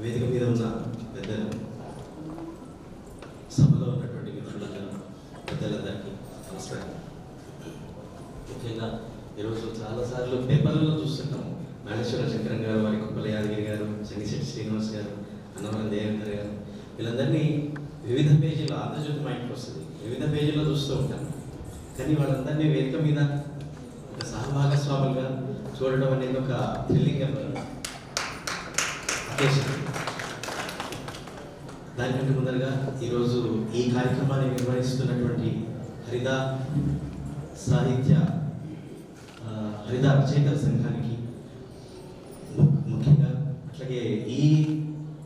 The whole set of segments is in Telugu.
వేదిక మీద ఉన్న పెద్దలు, సభలో ఉన్నటువంటి మిత్రులందరూ, పెద్దలందరికీ నమస్కారం. ముఖ్యంగా ఈరోజు చాలాసార్లు పేపర్లలో చూస్తుంటాము, నాగేశ్వర శంకరం గారు, వారి కుప్పల యాదగిరి గారు, చెంగిశెట్టి శ్రీనివాస్ గారు, అన్నవరం దేవేంద్ర గారు, వీళ్ళందరినీ వివిధ పేజీలో, ఆంధ్రజ్యోతి మా ఇంటికి వస్తుంది, వివిధ పేజీల్లో చూస్తూ ఉంటాను. కానీ వాళ్ళందరినీ వేదిక మీద ఒక సహభాగస్వాములుగా చూడడం అనేది ఒక థ్రిల్లింగ్ అకేషన్. దానికంటే ముందరగా ఈరోజు ఈ కార్యక్రమాన్ని నిర్వహిస్తున్నటువంటి హరిదా రచయితల సంఘానికి ముఖ్యంగా, అట్లాగే ఈ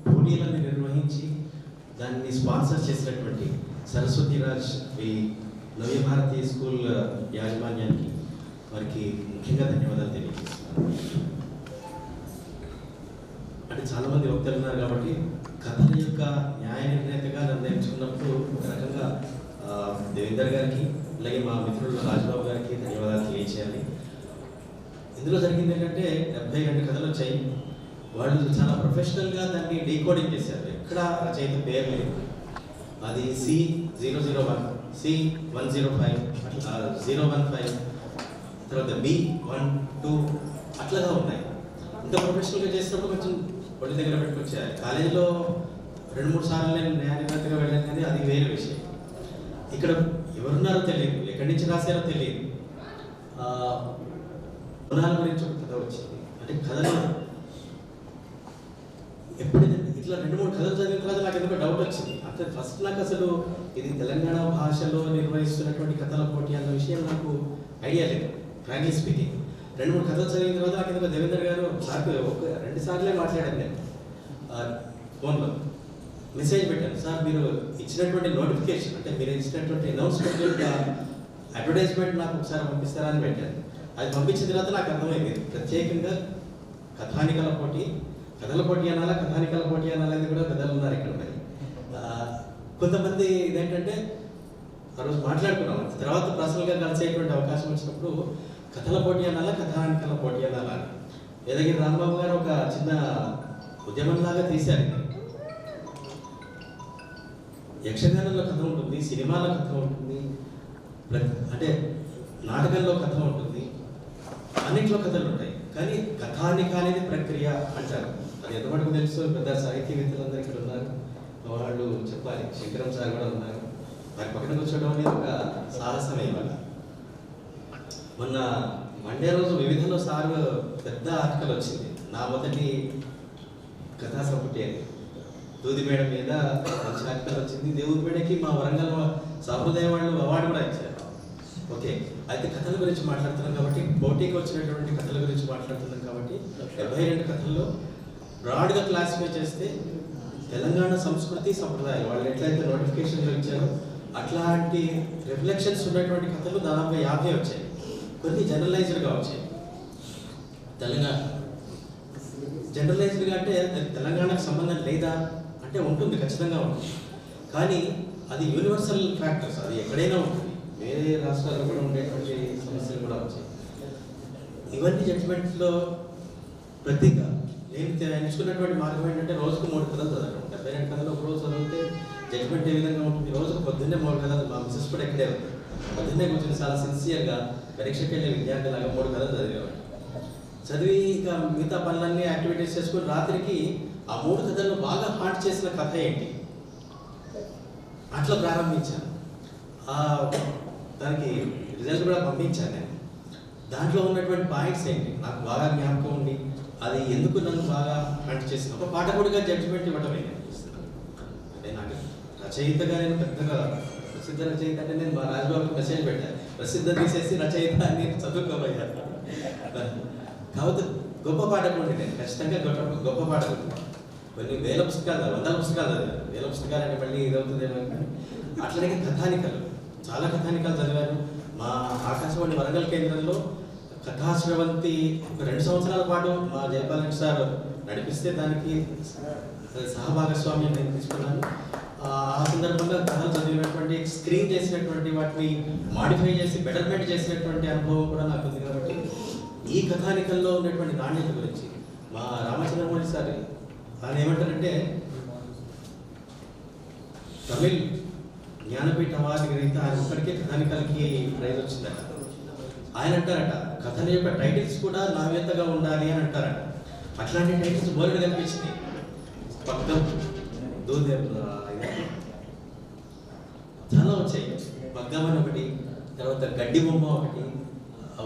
పోటీలను నిర్వహించి దాన్ని స్పాన్సర్ చేసినటువంటి సరస్వతిరాజ్ ఈ నవ్య భారతీయ స్కూల్ యాజమాన్యానికి వారికి ముఖ్యంగా ధన్యవాదాలు తెలియజేస్తున్నాను. అంటే చాలామంది వక్తలు ఉన్నారు కాబట్టి కథల యొక్క న్యాయ నిర్ణేతగా నిర్ణయించుకున్నప్పుడు ఒక రకంగా దేవేందర్ గారికి, అలాగే మా మిత్రులు రాజబాబు గారికి ధన్యవాదాలు తెలియజేయాలి. ఇందులో జరిగింది ఏంటంటే 72 కథలు వచ్చాయి. వాళ్ళు చాలా ప్రొఫెషనల్గా దాన్ని డీకోడింగ్ చేశారు. ఎక్కడ రచయిత పేరు లేదు. అది C001, C105, అట్లా 015, తర్వాత B12 అట్లాగా ఉన్నాయి. ఇంత ప్రొఫెషనల్గా చేసినప్పుడు కొంచెం ఒళ్ళ దగ్గర పెట్టుకొచ్చారు. కాలేజీలో 2-3 సార్లు నేను న్యాయనిర్ణేతగా వెళ్ళాను, కానీ అది వేరే విషయం. ఇక్కడ ఎవరున్నారో తెలియదు, ఎక్కడి నుంచి రాశారో తెలియదు. గుణాల గురించి ఒక కథ వచ్చింది. అంటే కథలు ఎప్పుడైతే ఇట్లా 2-3 కథలు చదివిన తర్వాత నాకు ఎందుకో డౌట్ వచ్చింది. అంటే ఫస్ట్ నాకు అసలు ఇది తెలంగాణ భాషలో నిర్వహిస్తున్నటువంటి కథల పోటీ అన్న విషయం నాకు ఐడియా లేదు. ఫ్రాంక్లీ స్పీకింగ్ 2-3 కథలు చదివిన తర్వాత నాకు ఎందుకో దేవేందర్ గారు సార్కి 2 సార్లే మాట్లాడాను. నేను ఫోన్లో మెసేజ్ పెట్టాను, సార్ మీరు ఇచ్చినటువంటి నోటిఫికేషన్, అంటే మీరు ఇచ్చినటువంటి అనౌన్స్మెంట్ యొక్క అడ్వర్టైజ్మెంట్ నాకు ఒకసారి పంపిస్తారా అని పెట్టాను. అది పంపించిన తర్వాత నాకు అర్థమైంది, ప్రత్యేకంగా కథానికల పోటీ, కథల పోటీ అనాలా, కథానికల పోటీ అనాలని కూడా పెద్దలు ఉన్నారు ఇక్కడ. మరి కొంతమంది ఇదేంటంటే ఆ రోజు మాట్లాడుకున్నాం, తర్వాత పర్సనల్గా కలిసేటువంటి అవకాశం వచ్చినప్పుడు కథల పోటీ అనాలా, కథానికల పోటీ అనాలా అని వేదగిరి రాంబాబు గారు ఒక చిన్న ఉద్యమంలాగా తీశారు. యక్షగానంలో కథ ఉంటుంది, సినిమాలో కథ ఉంటుంది, అంటే నాటకంలో కథ ఉంటుంది, అన్నింటిలో కథలు ఉంటాయి. కానీ కథానిక అనేది ప్రక్రియ అంటారు. అది ఎంతమటుకు తెలుసు, పెద్ద సాహిత్యవేత్తలందరూ ఇక్కడ ఉన్నారు, వాళ్ళు చెప్పాలి. శంకరం సార్ కూడా ఉన్నారు. వారి పక్కన కూర్చోవడం అనేది ఒక సాహసమే. ఇవాళ మొన్న మండే రోజు వివిధలో సార్ పెద్ద ఆర్టికల్ వచ్చింది, నా మొదటి కథా సంపుటి అని. దూదిపేడ మీద మంచి ఆర్టికల్ వచ్చింది. దేవుడిపేడకి మా వరంగల్ సహృదయ వాళ్ళు అవార్డు కూడా ఇచ్చారు. ఓకే, అయితే కథల గురించి మాట్లాడుతున్నాం కాబట్టి, పోటీకి వచ్చినటువంటి కథల గురించి మాట్లాడుతున్నాం కాబట్టి 72 కథల్లో బ్రాడ్గా క్లాసిఫై చేస్తే తెలంగాణ సంస్కృతి సంప్రదాయాలు వాళ్ళు ఎట్లయితే నోటిఫికేషన్లు ఇచ్చారో అట్లాంటి రిఫ్లెక్షన్స్ ఉన్నటువంటి కథలు దాదాపు 50 వచ్చాయి. కొన్ని జనరలైజ్డ్గా వచ్చాయి. తెలంగాణ జనరలైజ్డ్గా అంటే తెలంగాణకు సంబంధం లేదా అంటే ఉంటుంది, ఖచ్చితంగా ఉంటుంది. కానీ అది యూనివర్సల్ ఫ్యాక్టర్స్, అది ఎక్కడైనా ఉంటుంది. వేరే రాష్ట్రాల్లో కూడా ఉండేటువంటి సమస్యలు కూడా వచ్చాయి. ఇవన్నీ జడ్జిమెంట్లో ప్రతిగా నేను ఎంచుకున్నటువంటి మార్గం ఏంటంటే రోజుకు 3 కథలు చదవడం. 72 కథలు ఒక రోజు చదివితే జడ్జిమెంట్ ఏ విధంగా ఉంటుంది? రోజుకు పొద్దున్నే 3 కథలు. మా మిసెస్ కూడా ఎక్కడే ఉంది, పొద్దున్నే కూర్చొని చాలా సిన్సియర్గా పరీక్షకి వెళ్ళే విద్యార్థిలాగా 3 కథలు చదివేవాడు. చదివి ఇక మిగతా పనులన్నీ యాక్టివిటీస్ చేసుకుని రాత్రికి ఆ 3 కథలను బాగా హార్ట్ చేసిన కథ ఏంటి అట్లా ప్రారంభించాను. దానికి రిజల్ట్ కూడా పంపించాను నేను. దాంట్లో ఉన్నటువంటి పాయింట్స్ ఏంటి నాకు బాగా జ్ఞాపకం ఉండి అది ఎందుకు నన్ను బాగా హంట్ చేసిన ఒక పాఠకుడిగా జడ్జిమెంట్ ఇవ్వటమే అనిపిస్తున్నాను. అంటే నాకు రచయితగా నేను పెద్దగా ప్రసిద్ధ రచయిత అంటే నేను మా రాజబాబుకి మెసేజ్ పెట్టాను, ప్రసిద్ధ తీసేసి రచయిత అని చదువుకోబోయాను. కాబట్టి గొప్ప పాఠకుడిని నేను, ఖచ్చితంగా గొప్ప పాఠకుడు. కొన్ని 1000 పుస్తకాలు, 100 పుస్తకాలు చదివాను. 1000 పుస్తకాలు అంటే మళ్ళీ ఇదవుతుందేమో. అట్లనే కథానికలు, చాలా కథానికలు చదివాను. మా ఆకాశవాణి వరంగల్ కేంద్రంలో కథాశ్రవంతి ఒక 2 సంవత్సరాల పాటు మా జయపాల్ రెడ్డి సార్ నడిపిస్తే దానికి సహభాగస్వామ్యం నేను తీసుకున్నాను. ఆ సందర్భంగా కథలు చదివినటువంటి, స్క్రీన్ చేసినటువంటి, వాటిని మాడిఫై చేసి బెటర్మెంట్ చేసినటువంటి అనుభవం కూడా నాకు ఉంది. కాబట్టి ఈ కథానికల్లో ఉన్నటువంటి నాణ్యత గురించి మా రామచంద్రమూర్తి సార్ ఆయన ఏమంటారంటే తమిళ్ జ్ఞానపీఠ అవార్డు గ్రహీత ఆయన ఒక్కడికే కథానికలకి ప్రైజ్ వచ్చిందట. ఆయన అంటారట కథల యొక్క టైటిల్స్ కూడా నాణ్యతగా ఉండాలి అని అంటారట. అట్లాంటి టైటిల్స్ బోర్డు కనిపించింది. పక్కం చాలా వచ్చాయి. పగ్గం అని ఒకటి, తర్వాత గడ్డి బొమ్మ ఒకటి,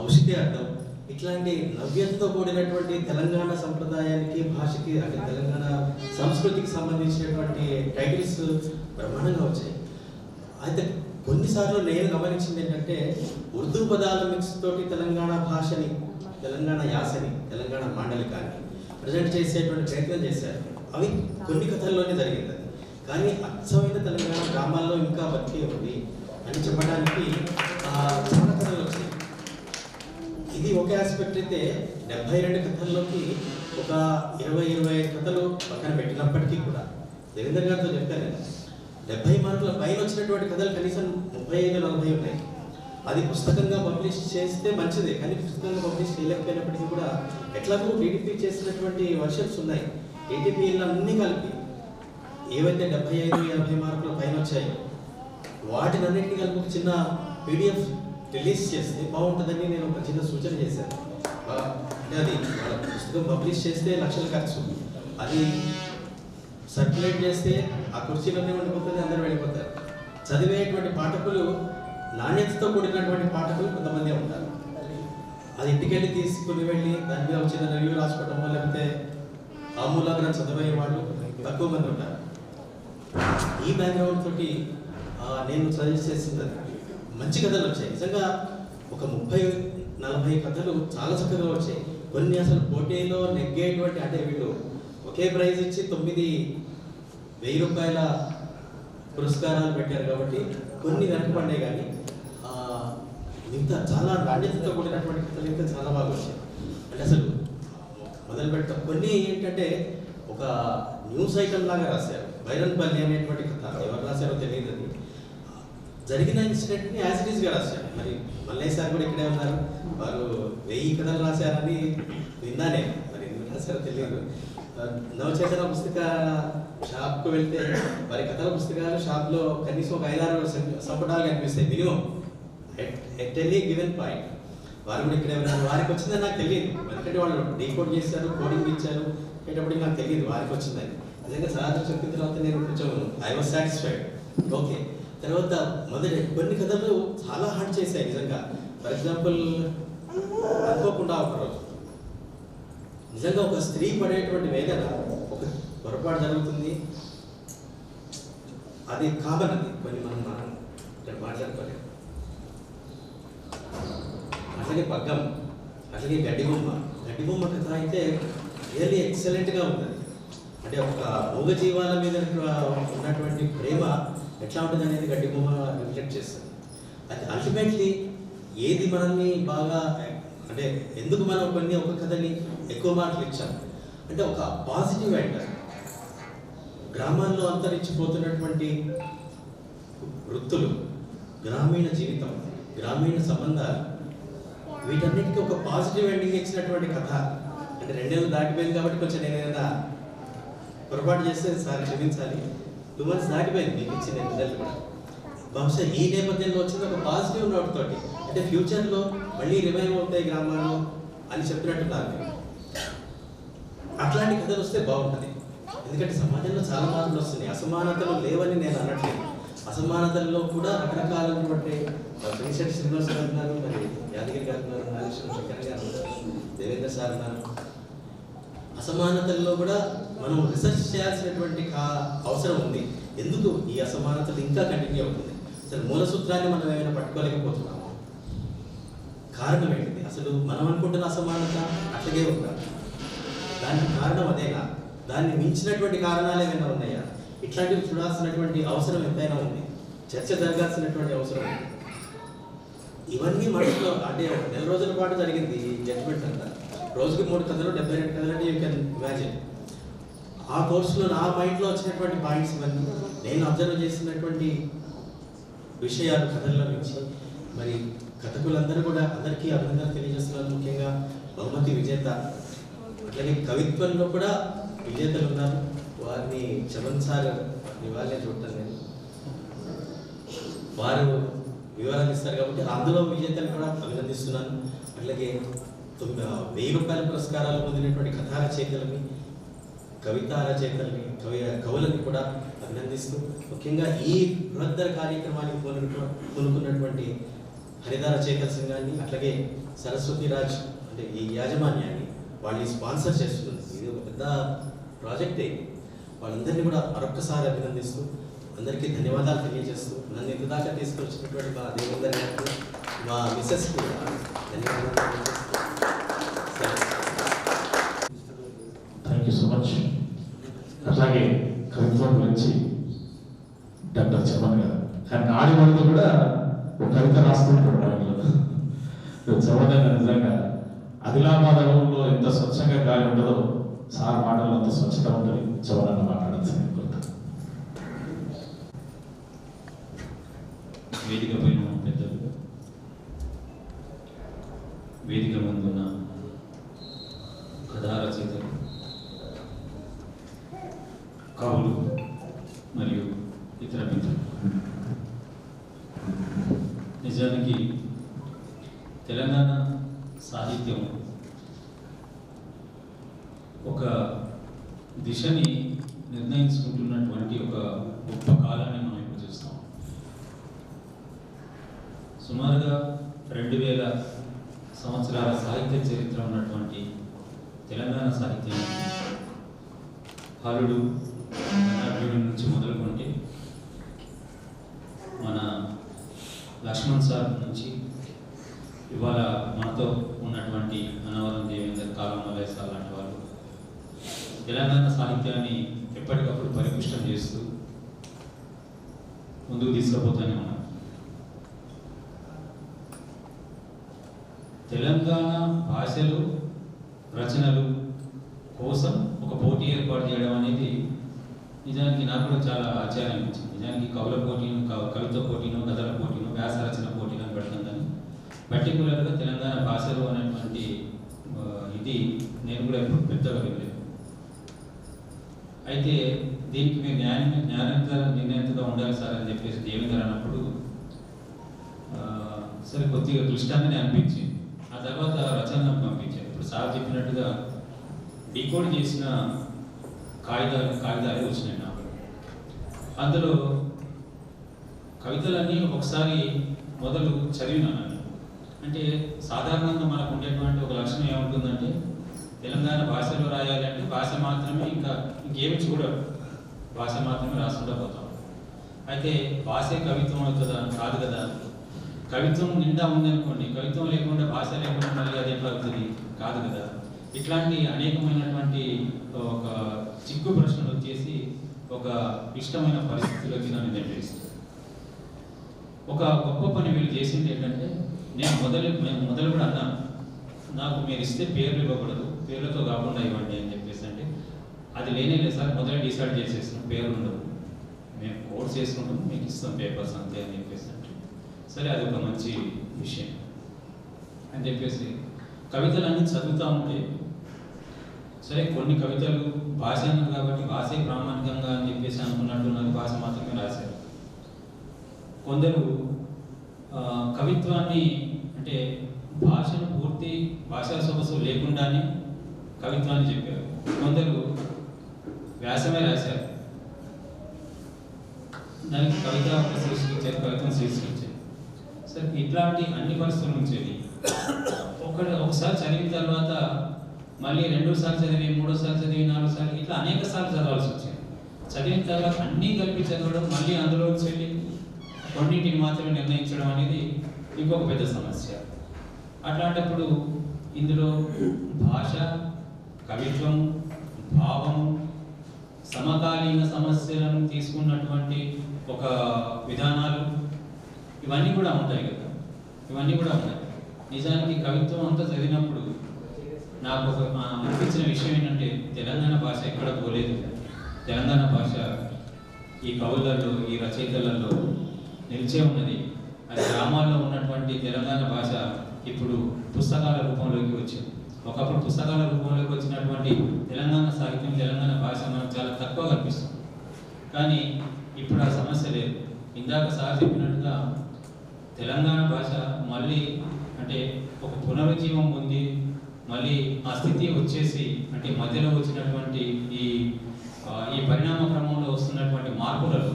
ఔషధి అర్థం, ఇట్లాంటి నవ్యంతో కూడినటువంటి తెలంగాణ సంప్రదాయానికి భాషకి అంటే తెలంగాణ సంస్కృతికి సంబంధించినటువంటి టైటిల్స్ బ్రహ్మాండంగా వచ్చాయి. అయితే కొన్నిసార్లు నేను గమనించింది ఏంటంటే ఉర్దూ పదాల మిక్స్ తోటి తెలంగాణ భాషని, తెలంగాణ యాసని, తెలంగాణ మాండలికాన్ని ప్రజెంట్ చేసేటువంటి ప్రయత్నం చేశారు. అవి కొన్ని కథల్లోనే జరిగింది. కానీ అచ్చమైన తెలంగాణ గ్రామాల్లో ఇంకా బతికే ఉంది అని చెప్పడానికి చాలా కథలు వచ్చాయి. ఇది ఒక ఆస్పెక్ట్ అయితే 72 కథల్లోకి ఒక 20-25 కథలు పక్కన పెట్టినప్పటికీ కూడా దేవేంద్ర గారితో చెప్పాను నేను 70 మార్కుల పైన వచ్చినటువంటి కథలు కనీసం 35-40 ఉన్నాయి. అది పుస్తకంగా పబ్లిష్ చేస్తే మంచిదే, కానీ పుస్తకంగా పబ్లిష్ చేయలేకపోయినప్పటికీ కూడా ఎట్లాగో టీడీపీ చేసినటువంటి వర్షన్స్ ఉన్నాయి. టీడీపీలో అన్నీ కలిపి ఏవైతే 75-80 మార్కుల పైన వచ్చాయో వాటిని అన్నింటినీ కలిపి ఒక చిన్న పీడిఎఫ్ రిలీజ్ చేస్తే బాగుంటుందని నేను ఒక చిన్న సూచన చేశాను. అంటే అది వాళ్ళ పుస్తకం పబ్లిష్ చేస్తే లక్షల ఖర్చు, అది సర్క్యులేట్ చేస్తే ఆ కుర్చీలన్నీ ఉండిపోతుంది, అందరూ వెళ్ళిపోతారు. చదివేటువంటి పాఠకులు నాణ్యతతో కూడినటువంటి పాఠకులు కొంతమంది ఉంటారు. అది ఇంటికెళ్ళి తీసుకుని వెళ్ళి దాని మీద వచ్చిన రివ్యూ రాసుకోవటమో లేకపోతే ఆమూలాగ్రం చదివే వాళ్ళు తక్కువ మంది ఉంటారు. ఈ బ్యాక్గ్రౌండ్ తోటి నేను సజెస్ట్ చేసింది మంచి కథలు వచ్చాయి. నిజంగా ఒక 30-40 కథలు చాలా చక్కగా వచ్చాయి. కొన్ని అసలు పోటీలో నెగ్గేటువంటి, అంటే వీళ్ళు ఒకే ప్రైజ్ ఇచ్చి 9,000 రూపాయల పురస్కారాలు పెట్టారు కాబట్టి కొన్ని వెనకబడ్డాయి. కానీ మిగతా చాలా నాణ్యతతో కూడినటువంటి కథలు ఇంకా చాలా బాగా వచ్చాయి. అంటే అసలు మొదలు పెట్ట కొన్ని ఏంటంటే ఒక న్యూస్ ఐటమ్ లాగా రాశారు. బైరన్పల్లి అనేటువంటి కథ ఎవరు రాశారో తెలియదు. అది జరిగిన ఇన్సిడెంట్ని యాజ్ ఇట్ ఈస్గా రాశారు. మరి మల్లయ్య సార్ కూడా ఇక్కడే ఉన్నారు, వారు 1000 కథలు రాశారని విన్నానే, మరి ఎందుకు రాశారో తెలియదు. నవచేతన పుస్తక షాప్కు వెళ్తే వారి కథల పుస్తకాలు షాప్లో కనీసం ఒక 5-6 సంపుటాలు కనిపిస్తాయి minimum at any given point. వారు కూడా ఇక్కడే ఉన్నారు. వారికి వచ్చిందని నాకు తెలియదు, ఎందుకంటే వాళ్ళు డీకోడ్ చేశారు, కోడింగ్ ఇచ్చారు, పెట్టేటప్పటికి నాకు తెలియదు వారికి వచ్చిందని. నిజంగా సాధారణ చెప్పిన తర్వాత నేను కొంచెం ఐ వాజ్ సాటిస్ఫైడ్. ఓకే, తర్వాత మొదటి కొన్ని కథలు చాలా హార్డ్ చేశాయి నిజంగా. ఫర్ ఎగ్జాంపుల్ అనుకోకుండా ఒకరోజు నిజంగా ఒక స్త్రీ పడేటువంటి వేదన, ఒక పొరపాటు జరుగుతుంది, అది కామన్, అది కొన్ని మనం ఇక్కడ మాట్లాడుకోలేము. అట్లాగే పగ్గం, అట్లాగే గడ్డి బొమ్మ కథ అయితే రియల్లీ ఎక్సలెంట్గా ఉంటుంది. అంటే ఒక మూగజీవాల మీద ఉన్నటువంటి ప్రేమ ఎట్లా ఉంటుంది అనేది గడ్డి బొమ్మ రిఫ్లెక్ట్ చేస్తుంది. అది అల్టిమేట్లీ ఏది మనల్ని బాగా, అంటే ఎందుకు మనం ఒక కథని ఎక్కువ మార్కులు ఇచ్చాం అంటే ఒక పాజిటివ్ యాంగల్. గ్రామాల్లో అంతరించిపోతున్నటువంటి వృత్తులు, గ్రామీణ జీవితం, గ్రామీణ సంబంధాలు, వీటన్నిటికీ ఒక పాజిటివ్ ఎండింగ్ ఇచ్చినటువంటి కథ. అంటే 2 ఏళ్ళు దాటిపోయింది కాబట్టి కొంచెం నేను ఏదైనా పొరపాటు చేస్తే సార్ క్షమించాలి. 2 months దాటిపోయింది మీకు ఇచ్చిన రిజల్ట్ కూడా. బహుశా ఈ నేపథ్యంలో వచ్చింది ఒక పాజిటివ్ నోట్ తోటి, అంటే ఫ్యూచర్లో మళ్ళీ రివైవ్ అవుతాయి గ్రామాలు అని చెప్పినట్టున్నారు. అట్లాంటి కథలు వస్తే బాగుంటుంది. ఎందుకంటే సమాజంలో చాలా మార్పులు వస్తున్నాయి. అసమానతలు లేవని నేను అనట్లేదు, అసమానతల్లో కూడా రకరకాలైనటువంటి శ్రీశెట్టి శ్రీనివాస్ గారు ఉన్నారు, మరి యాదగిరి గారు ఉన్నారు, నాగేశ్వర శంకర్ గారు ఉన్నారు, దేవేంద్ర సార్ ఉన్నారు. అసమానతల్లో కూడా మనం రీసెర్చ్ చేయాల్సినటువంటి అవసరం ఉంది. ఎందుకు ఈ అసమానతలు ఇంకా కంటిన్యూ అవుతుంది? అసలు మూల సూత్రాన్ని మనం ఏమైనా పట్టుకోలేకపోతున్నాము? కారణం ఏంటిది? అసలు మనం అనుకుంటున్న అసమానత అట్లాగే ఉందా? దానికి కారణం అదేనా? దాన్ని మించినటువంటి కారణాలు ఏమైనా ఉన్నాయా? ఇట్లాంటివి చూడాల్సినటువంటి అవసరం ఎంతైనా ఉంది, చర్చ జరగాల్సినటువంటి అవసరం ఉంది. ఇవన్నీ మనసులో, అంటే 1 రోజుల పాటు జరిగింది ఈ జడ్జ్మెంట్ అంతా. రోజుకి 3 కథలు, 72 కథలు అంటే యూ కెన్ ఇమాజిన్. ఆ కోర్సులో నా మైండ్లో వచ్చినటువంటి పాయింట్స్ ఇవన్నీ, నేను అబ్జర్వ్ చేసినటువంటి విషయాలు కథల్లో నుంచి. మరి కథకులందరూ కూడా అందరికీ అభినందనలు తెలియజేస్తున్నారు. ముఖ్యంగా బహుమతి విజేత, అట్లాగే కవిత్వంలో కూడా విజేతలు ఉన్నారు. వారిని చమన్ సార్ ఇవాళే చూడటం నేను, వారు వివరాలు ఇస్తారు కాబట్టి అందులో విజేతలు కూడా అభినందిస్తున్నాను. అట్లాగే 1000 రూపాయల పురస్కారాలు పొందినటువంటి కథా రచయితలని, కవితా రచయితలని, కవులని కూడా అభినందిస్తూ, ముఖ్యంగా ఈ బృహత్తర కార్యక్రమానికి పూనుకున్నటువంటి హరిత రచయితల సంఘాన్ని, అట్లాగే సరస్వతి రాజ్ అంటే ఈ యాజమాన్యాన్ని, వాళ్ళని స్పాన్సర్ చేస్తున్నారు. ఇది ఒక పెద్ద ప్రాజెక్టే. వాళ్ళందరినీ కూడా మరొక్కసారి అభినందిస్తూ అందరికీ ధన్యవాదాలు తెలియజేస్తూ, నన్ను ఇంతదాకా తీసుకొచ్చినటువంటి మా దేవేందర్ గారికి, మా మిస్సెస్ కూడా ధన్యవాదాలు తెలియజేస్తూ. Thank you so much. అట్లాగే కవిత్వం గురించి డాక్టర్ చమన్ గారు, కానీ నాడి వరకు కూడా ఒక కవిత రాస్తుంటాడు ఆయనలో. చమన్ గారు నిజంగా ఆదిలాబాద్లో ఎంత స్వచ్ఛంగా గాలి ఉంటుందో సార్ మాటల్లో అంత స్వచ్ఛత ఉంటుంది. చమన్ అన్న మాట్లాడాల్సింది. వేదిక పైన పెద్దలు, వేదిక ముందున్న కథా రచయితలు, కవులు మరియు ఇతర మిత్రులు, నిజానికి తెలంగాణ సాహిత్యం ఒక దిశని నిర్ణయించుకుంటున్నటువంటి ఒక గొప్ప కాలాన్ని మనం ఇప్పుడు చూస్తాం. సుమారుగా 2000 సంవత్సరాల సాహిత్య చరిత్ర ఉన్నటువంటి తెలంగాణ సాహిత్యం హరుడు నాట్యుడి నుంచి మొదలుకుంటే మన లక్ష్మణ్ సార్ నుంచి ఇవాళ మనతో ఉన్నటువంటి అన్నవరం దేవేందర్, కాలం మల్లయ్య సార్ లాంటి వాళ్ళు తెలంగాణ సాహిత్యాన్ని ఎప్పటికప్పుడు పరిపుష్టం చేస్తూ ముందుకు తీసుకుపోతూనే ఉన్నారు. తెలంగాణ భాషలు, రచనలు కోసం ఒక పోటీ ఏర్పాటు చేయడం అనేది నిజానికి నాకు కూడా చాలా ఆశ్చర్యం అనిపించింది. నిజానికి కవుల పోటీను, కవిత పోటీను, కథల పోటీను, వ్యాస రచన పోటీను పెడతాం. కానీ పర్టికులర్గా తెలంగాణ భాషలు అనేటువంటి ఇది నేను కూడా ఇప్పుడు పెద్దగా వినలేదు. అయితే దీనికి మీరు నిర్ణయంగా ఉండాలి సార్ అని చెప్పేసి దేవేందర్ అన్నప్పుడు సరే కొద్దిగా క్లిష్టంగానే అనిపించింది. ఆ తర్వాత రచనకు పంపించారు. ఇప్పుడు సార్ చెప్పినట్టుగా డీకోడ్ చేసిన కాగితాలే వచ్చినాయి నాకు. అందులో కవితలన్నీ ఒకసారి మొదలు చదివినాను. అంటే సాధారణంగా మనకు ఉండేటువంటి ఒక లక్షణం ఏముంటుందంటే, తెలంగాణ భాషలో రాయాలంటే భాష మాత్రమే, ఇంకా ఇంకేమి చూడరు, భాష మాత్రమే రాసుకుంటూ పోతాం. అయితే భాషే కవిత్వం అవుతుందా? కాదు కదా. కవిత్వం నిండా ఉందనుకోండి, కవిత్వం లేకుండా భాష లేకుండా మళ్ళీ అది ఎట్లా అవుతుంది? కాదు కదా. ఇట్లాంటి అనేకమైనటువంటి ఒక చిక్కు ప్రశ్నలు వచ్చేసి ఒక ఇష్టమైన పరిస్థితిలోకి నన్ను నిర్ణయిస్తుంది. ఒక గొప్ప పని వీళ్ళు చేసింది ఏంటంటే, మేము మొదలు కూడా అన్నాను, నాకు మీరు ఇస్తే పేర్లు ఇవ్వకూడదు, పేర్లతో కాకుండా ఇవ్వండి అని చెప్పేసి. అంటే అది లేదు సార్, మొదలు డిసైడ్ చేసేస్తున్నాం, పేర్లు ఉండవు, మేము కోర్స్ చేసుకుంటాం, మీకు ఇస్తాం పేపర్స్ అంతే అని చెప్పేసి. అంటే సరే, అది ఒక మంచి విషయం అని చెప్పేసి కవితలన్నీ చదువుతూ ఉంటే, సరే కొన్ని కవితలు భాష అన్నారు కాబట్టి భాషే ప్రామాణికంగా అని చెప్పేసి అనుకున్నట్టున్నారు, భాష మాత్రమే రాశారు. కొందరు కవిత్వాన్ని అంటే భాషను పూర్తి భాషా సొగసు లేకుండానే కవిత్వాన్ని చెప్పారు. కొందరు వ్యాసమే రాశారు, దానికి కవిత ఒక శీర్షికిచ్చారు, కవిత్వం శీర్షికిచ్చారు. సరే, ఇట్లాంటి అన్ని పరిస్థితుల నుంచేది ఒకసారి చదివిన తర్వాత మళ్ళీ 2 సార్లు చదివి, 3 సార్లు చదివి, 4 సార్లు ఇట్లా అనేక సార్లు చదవాల్సి వచ్చింది. చదివిన తర్వాత అన్నీ కలిపి చదవడం, మళ్ళీ అందులోకి వెళ్ళి కొన్నింటిని మాత్రమే నిర్ణయించడం అనేది ఇంకొక పెద్ద సమస్య. అట్లాంటప్పుడు ఇందులో భాష, కవిత్వం, భావం, సమకాలీన సమస్యలను తీసుకున్నటువంటి ఒక విధానాలు ఇవన్నీ కూడా ఉంటాయి కదా. ఇవన్నీ కూడా ఉంటాయి. నిజానికి కవిత్వం అంతా చదివినప్పుడు నాకు ఒక అనిపించిన విషయం ఏంటంటే, తెలంగాణ భాష ఎక్కడ పోలేదు. తెలంగాణ భాష ఈ కవులలో, ఈ రచయితలలో నిలిచే ఉన్నది. అది గ్రామాల్లో ఉన్నటువంటి తెలంగాణ భాష ఇప్పుడు పుస్తకాల రూపంలోకి వచ్చింది. ఒకప్పుడు పుస్తకాల రూపంలోకి వచ్చినటువంటి తెలంగాణ సాహిత్యం, తెలంగాణ భాష మనకు చాలా తక్కువ కనిపిస్తుంది. కానీ ఇప్పుడు ఆ సమస్య లేదు. ఇందాక సార్ చెప్పినట్టుగా తెలంగాణ భాష మళ్ళీ అంటే ఒక పునరుజ్జీవం పొంది మళ్ళీ ఆ స్థితి వచ్చేసి, అంటే మధ్యలో వచ్చినటువంటి ఈ పరిణామ క్రమంలో వస్తున్నటువంటి మార్పులలో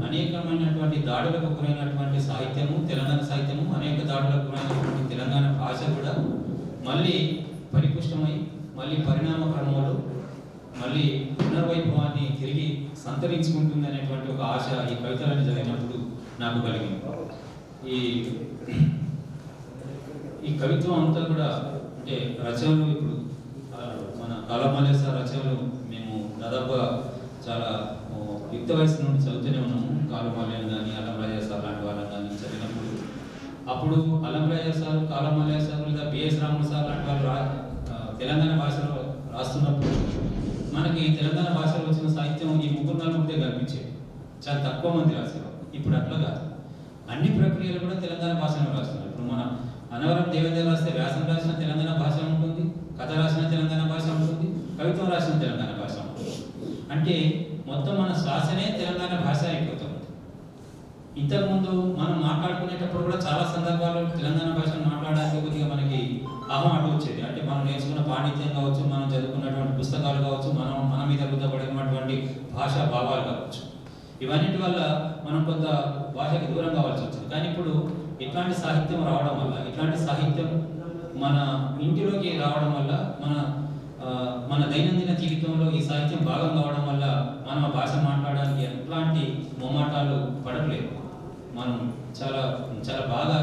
అనేకమైనటువంటి దాడులకు గురైనటువంటి సాహిత్యము, తెలంగాణ సాహిత్యము, అనేక దాడులకు గురైనటువంటి తెలంగాణ భాష కూడా మళ్ళీ పరిపుష్టమై మళ్ళీ పరిణామ క్రమంలో మళ్ళీ పునర్వైభవాన్ని తిరిగి సంతరించుకుంటుంది అనేటువంటి ఒక ఆశ ఈ కవితలను చదివినప్పుడు నాకు కలిగింది. ఈ కవిత్వం అంతా కూడా అంటే రచనలు ఇప్పుడు మన కాలమాలయ సార్ రచనలు మేము దాదాపుగా చాలా యుక్త వయసు నుండి చదువుతూనే ఉన్నాము. కాలమాలయం కానీ అలంరాజ సార్ లాంటి వాళ్ళని కానీ చదివినప్పుడు అప్పుడు అలంరాజ సార్, కాలమాలయ సార్ లేదా బిఎస్ రాముడు సార్ లాంటి వాళ్ళు తెలంగాణ భాషలో రాస్తున్నప్పుడు మనకి తెలంగాణ భాషలో వచ్చిన సాహిత్యం ఈ 3-4 కనిపించేది. చాలా తక్కువ మంది రాసేవారు. ఇప్పుడు అట్లా కాదు, అన్ని ప్రక్రియలు కూడా తెలంగాణ భాషలో రాస్తున్నారు. ఇప్పుడు మన అనవరం దేవేంద్ర రాస్తే వ్యాసం రాసిన తెలంగాణ భాష ఉంటుంది, కథ రాసిన తెలంగాణ భాష ఉంటుంది, కవిత్వం రాసిన తెలంగాణ భాష ఉంటుంది. అంటే మొత్తం మన శ్వాసనే తెలంగాణ భాష అయిపోతుంది. ఇంతకుముందు మనం మాట్లాడుకునేటప్పుడు కూడా చాలా సందర్భాల్లో తెలంగాణ భాషను మాట్లాడడానికి కొద్దిగా మనకి అటు వచ్చేది. అంటే మనం నేర్చుకున్న పాండిత్యం కావచ్చు, మనం చదువుకున్నటువంటి పుస్తకాలు కావచ్చు, మన మీద రుద్దబడినటువంటి భాషా భావాలు కావచ్చు, ఇవన్నిటి వల్ల మనం కొంత భాషకి దూరం కావాల్సి వచ్చింది. కానీ ఇప్పుడు ఇట్లాంటి సాహిత్యం రావడం వల్ల, ఇట్లాంటి సాహిత్యం మన ఇంటిలోకి రావడం వల్ల, మన దైనందిన జీవితంలో ఈ సాహిత్యం భాగం కావడం వల్ల మనం ఆ భాష మాట్లాడడానికి ఎట్లాంటి మొమాటాలు పడట్లేదు. మనం చాలా చాలా బాగా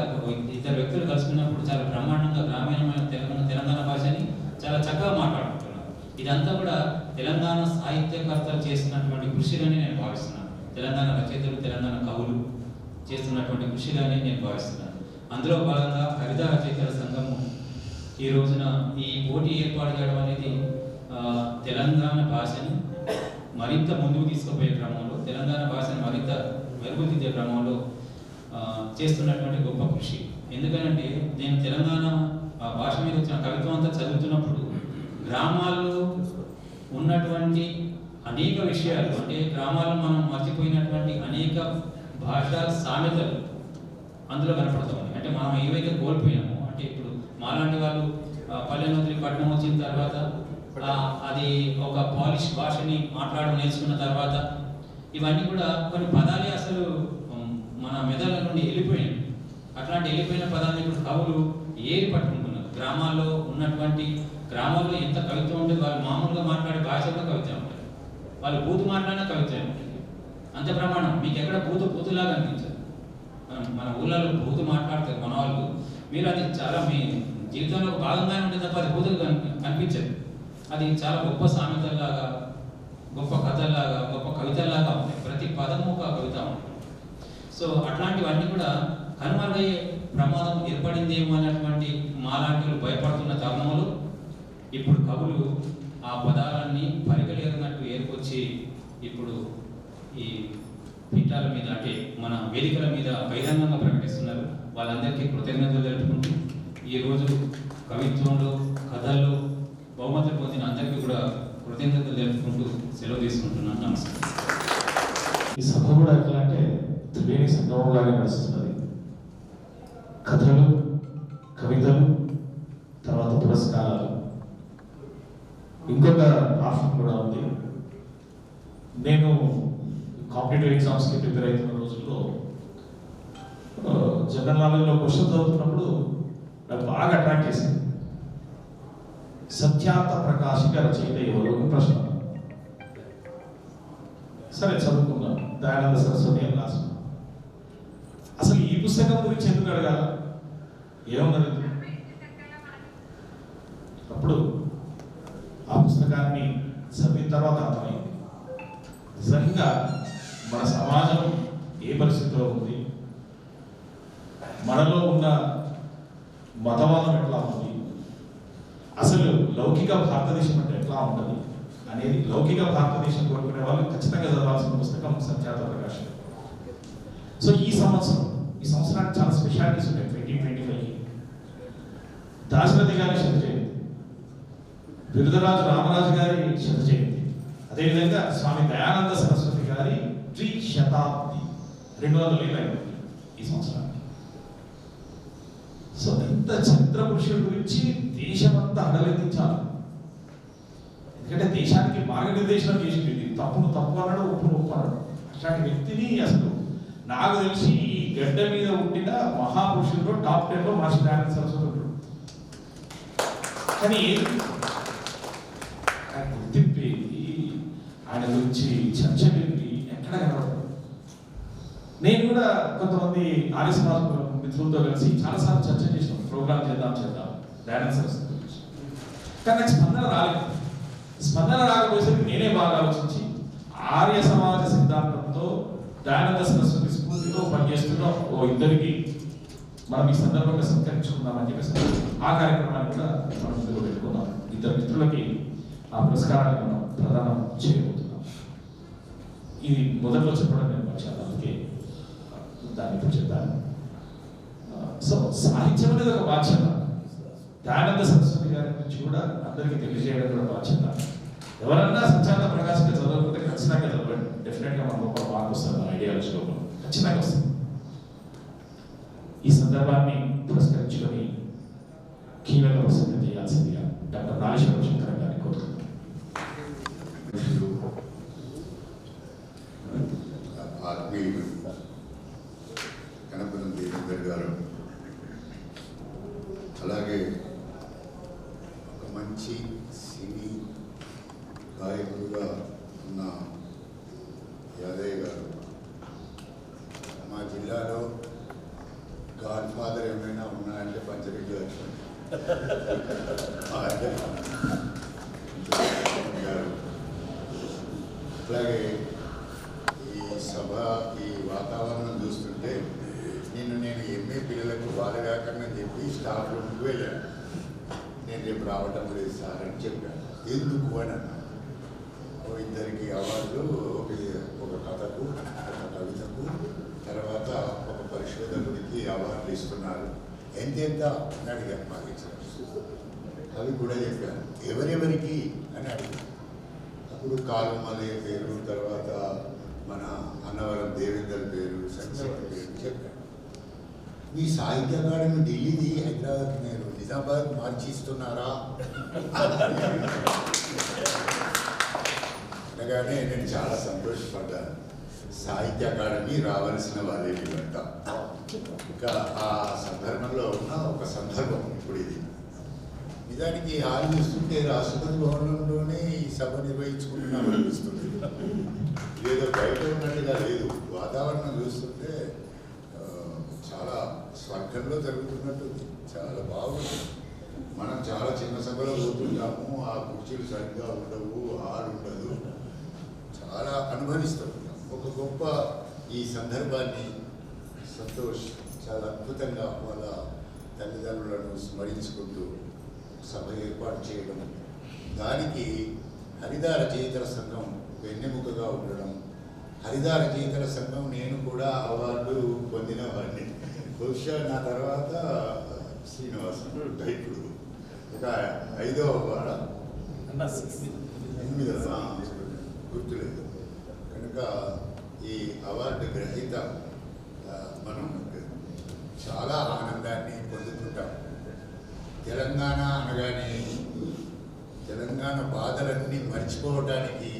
ఇద్దరు వ్యక్తులు కలుసుకున్నప్పుడు చాలా బ్రహ్మాండంగా గ్రామీణమైన తెలంగాణ భాషని చాలా చక్కగా మాట్లాడుకుంటున్నారు. ఇదంతా కూడా తెలంగాణ సాహిత్యకర్తలు చేస్తున్నటువంటి కృషిగానే నేను భావిస్తున్నాను. తెలంగాణ రచయితలు, తెలంగాణ కవులు చేస్తున్నటువంటి కృషిగానే నేను భావిస్తున్నాను. అందులో భాగంగా హరిత రచయితల సంఘము ఈ రోజున ఈ పోటీ ఏర్పాటు చేయడం అనేది తెలంగాణ భాషని మరింత ముందుకు తీసుకుపోయే క్రమంలో, తెలంగాణ భాషను మరింత మెరుగుదిద్దే క్రమంలో చేస్తున్నటువంటి గొప్ప కృషి. ఎందుకంటే నేను తెలంగాణ భాష మీద వచ్చిన కవిత్వం అంతా చదువుతున్నప్పుడు గ్రామాల్లో ఉన్నటువంటి అనేక విషయాలు, అంటే గ్రామాల్లో మనం మర్చిపోయినటువంటి అనేక భాషా సామెతలు అందులో కనపడతాం. అంటే మనం ఏవైతే కోల్పోయినామో, అంటే ఇప్పుడు మాలాంటి వాళ్ళు పల్లె వదిలి పట్టణం వచ్చిన తర్వాత అది ఒక పాలిష్ భాషని మాట్లాడడం నేర్చుకున్న తర్వాత ఇవన్నీ కూడా కొన్ని పదాలే అసలు మన మెదళ్ళ నుండి వెళ్ళిపోయినాయి. అట్లాంటి వెళ్ళిపోయిన పదాన్ని ఇప్పుడు కవులు ఏరి పట్టుకుంటున్నారు. గ్రామాల్లో ఎంత కవిత్వం ఉంటుంది, వాళ్ళు మామూలుగా మాట్లాడే భాష కూడా కవిత్వం ఉంటుంది, వాళ్ళు బూతు మాట్లాడినా కవిత్వం ఉంటుంది. అంత ప్రమాణం మీకు ఎక్కడ బూతులాగా అనిపించదు. మన ఊళ్ళలో బూతు మాట్లాడతారు మన వాళ్ళు, మీరు అది చాలా మీ జీవితంలో భాగంగానే ఉంటుంది తప్ప అది బూతులు కనిపించదు. అది చాలా గొప్ప సామెతల్లాగా, గొప్ప కథల్లాగా, గొప్ప కవితల్లాగా ఉంటాయి. ప్రతి పదము ఒక కవిత ఉంటుంది. సో అట్లాంటివన్నీ కూడా కనుమరుగయ్యే ప్రమాదం ఏర్పడిందేమో అనేటువంటి మాలాంటి భయపడుతున్న తరుణంలో ఇప్పుడు కవులు ఆ పదాలన్నీ పరిగలేరున్నట్టు ఏర్పొచ్చి ఇప్పుడు ఈ పీఠాల మీద, అంటే మన వేదికల మీద బహిరంగంగా ప్రకటిస్తున్నారు. వాళ్ళందరికీ కృతజ్ఞతలు తెలుపుకుంటూ ఈరోజు కవిత్వంలో, కథల్లో బహుమతులు పొందిన అందరికీ కూడా కృతజ్ఞతలు తెలుపుకుంటూ సెలవు తీసుకుంటున్నాను. నమస్కారం. ఈ సభ కూడా ఎట్లా అంటే త్రివేణి సంగమంలాగా నడుస్తున్నది. కథలు, కవితలు, తర్వాత పురస్కారాలు. ఇంకొక ఆప్షన్ కూడా ఉంది. నేను కాంపిటేటివ్ ఎగ్జామ్స్కి ప్రిపేర్ అవుతున్న రోజుల్లో జనరల్ నాలెడ్జ్లో క్వశ్చన్ చదువుతున్నప్పుడు నాకు బాగా అట్రాక్ట్ చేసింది. సత్యార్థ ప్రకాశిక రచయిత ఎవరు అని ప్రశ్న. సరే చదువుకున్నాం, దయానంద సరస్వతి అని రాసుకున్నాం. అసలు ఈ పుస్తకం గురించి ఎందుకు అడగాల, ఏమన్నది? అప్పుడు ఆ పుస్తకాన్ని చదివిన తర్వాత అర్థమైంది నిజంగా మన సమాజం ఏ పరిస్థితిలో ఉంది, మనలో ఉన్న మతవాదం ఎట్లా ఉంది, అసలు లౌకిక భారతదేశం అంటే ఎట్లా ఉంటుంది అనేది లౌకిక భారతదేశం కోరుకునే వాళ్ళు ఖచ్చితంగా చదవాల్సిన పుస్తకం సత్యార్థ ప్రకాశం. సో ఈ సంవత్సరానికి చాలా స్పెషాలిటీస్ ఉంటాయి. 2025 దాశరథి గారి శత జయంతి. బిరుదరాజు రామరాజు గారి శత జయంతి, అదేవిధంగా స్వామి దయానంద సరస్వతి గారి ద్విశతాబ్ది 200 ఈ సంవత్సరానికి. సో ఇంత చరిత్ర పురుషుల గురించి దేశమంతా అడలెత్తించాలి. ఎందుకంటే దేశానికి మార్గనిర్దేశనం చేసింది. తప్పును తప్పు అన్నాడు, ఒప్పును ఒప్పు అన్నాడు. అట్లాంటి వ్యక్తిని అసలు నాకు తెలిసి ఈ గడ్డ మీద ఉండిన మహాపురుషుల్లో టాప్ 10లో మహర్షి దయానంద సరస్వతి ఉంటాడు. కానీ ఆయన గుర్తింపేది, ఆయన గురించి చర్చలేంటి ఎక్కడ కనబడదు. నేను కూడా కొంతమంది ఆర్య సమాజ మిత్రులతో కలిసి చాలాసార్లు చర్చ చేసాం, ప్రోగ్రామ్ చేద్దాం దయానంద సరస్వతి గురించి. కానీ నాకు స్పందన రాలేదు. స్పందన రాకపోయేసరికి నేనే బాగా ఆలోచించి ఆర్య సమాజ సిద్ధాంతంతో దయానంద సరస్వతి స్ఫూర్తితో పనిచేస్తున్న ఓ ఇద్దరికి మనం ఈ సందర్భంగా సత్కరించుకుందామని చెప్పేసి ఆ కార్యక్రమాన్ని కూడా మనం ముందుకు పెట్టుకున్నాం. ఇద్దరు మిత్రులకి ఆ పురస్కారాన్ని మనం ప్రదానం చేయబోతున్నాం. ఇది మొదట్లో చెప్పడం నేను వచ్చాను, అందుకే దాన్ని ఇప్పుడు చెప్పాను. సో సాహిత్యం అనేది ఒక బాధ్యత. దయానంద సరస్వతి గారి గురించి కూడా అందరికీ తెలియజేయడం కూడా బాధ్యత. ఎవరన్నా సత్యానంద ప్రకాశంగా చదవకపోతే ఖచ్చితంగా చదవండి. డెఫినెట్గా మన గొప్ప మార్పు వస్తుంది, మన ఐడియాలజీలో ఖచ్చితంగా వస్తుంది. ఈ సందర్భాన్ని పురస్కరించుకొని కీలక ప్రసంగం చేయాల్సిందిగా డాక్టర్ నాగేశ్వర శంకర్ గారిని కోరుతున్నాను. ఆత్మీయులు కనపనం దేవేందర్ గారు, అలాగే ఒక మంచి సినీ గాయకుడుగా ఉన్న యాదయ్య గారు, మా జిల్లాలో గాడ్ ఫాదర్ ఏమైనా ఉన్నాయంటే పంచరెడ్డి గారు. అలాగే ఈ సభ, ఈ వాతావరణం చూస్తుంటే నేను ఎంఏ పిల్లలకు బాధగాకని చెప్పి స్టాఫ్ రూమ్కి వెళ్ళాను. నేను రేపు రావటం లేదు సార్ అని చెప్పాను. ఎందుకు అని అన్నాను. ఇద్దరికి అవార్డులు, ఒక కథకు, ఒక కవితకు, తర్వాత ఒక పరిశోధకుడికి అవార్డులు ఇస్తున్నారు, ఎంతెంత అని అడిగాను. మాకు ఇచ్చిన అవి కూడా చెప్పాను. ఎవరెవరికి అని అడిగాను. అప్పుడు కాలుమలే పేరు, తర్వాత మన అన్నవరం దేవేందర్ పేరు, సంక్షేమ పేరు చెప్పాను. మీ సాహిత్య అకాడమీ ఢిల్లీది హైదరాబాద్ నేను నిజామాబాద్ మార్చిస్తున్నారా అనగానే నేను చాలా సంతోషపడ్డాను. సాహిత్య అకాడమీ రావాల్సిన వాళ్ళే వీళ్ళంతా. ఇంకా ఆ సందర్భంలో ఉన్న ఒక సందర్భం ఇప్పుడు ఇది. నిజానికి హాల్ చూస్తుంటే రాష్ట్రపతి భవనంలోనే ఈ సభ నిర్వహించుకుంటున్నాం అనిపిస్తుంది. ఏదో బయట ఉన్నట్టుగా లేదు. వాతావరణం చూస్తుంటే చాలా స్వర్గంలో జరుగుతున్నట్టుంది. చాలా బాగుంది. మనం చాలా చిన్న సభలో పోతుంటాము, ఆ కుర్చీలు సరిగ్గా ఉండవు, హాల్ ఉండదు, చాలా అనుభవిస్తాం. ఒక గొప్ప ఈ సందర్భాన్ని సంతోష్ చాలా అద్భుతంగా వాళ్ళ తల్లిదండ్రులను స్మరించుకుంటూ సభ ఏర్పాటు చేయడం, దానికి హరిదా రచయితల సంఘం వెన్నెముకగా ఉండడం. హరిదా రచయితల సంఘం నేను కూడా అవార్డు పొందిన వాడిని. బహుశా నా తర్వాత శ్రీనివాసం దైకుడు ఒక 5వ వాడ 8వ గుర్తులేదు. కనుక ఈ అవార్డు గ్రహీత మనం చాలా ఆనందాన్ని పొందుతుంటాం. తెలంగాణ అనగానే తెలంగాణ బాధలన్నీ మర్చిపోవటానికి,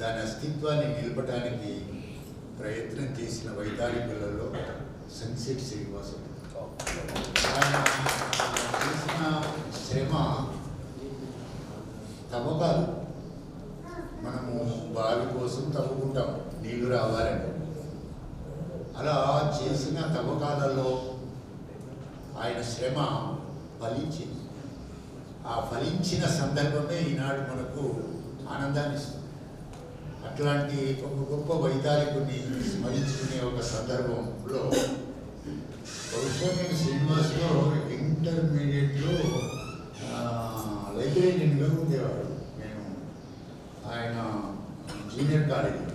దాని అస్తిత్వాన్ని నిలపడానికి ప్రయత్నం చేసిన వైతాళికులలో సన్సెట్ శ్రీనివాసం. ఆయన చేసిన శ్రమ తవ్వకాలు. మనము బావి కోసం తవ్వుకుంటాం నీళ్లు రావాలని. అలా చేసిన తవ్వకాలలో ఆయన శ్రమ ఫలించింది. ఆ ఫలించిన సందర్భమే ఈనాడు మనకు ఆనందాన్ని ఇస్తుంది. అట్లాంటి ఒక గొప్ప వైతాళికుని స్మరించుకునే ఒక సందర్భంలో బహుశా నేను శ్రీనివాస్లో ఇంటర్మీడియట్లో లైబ్రరీగా ఉండేవాడు. నేను ఆయన జూనియర్ కాలేజీ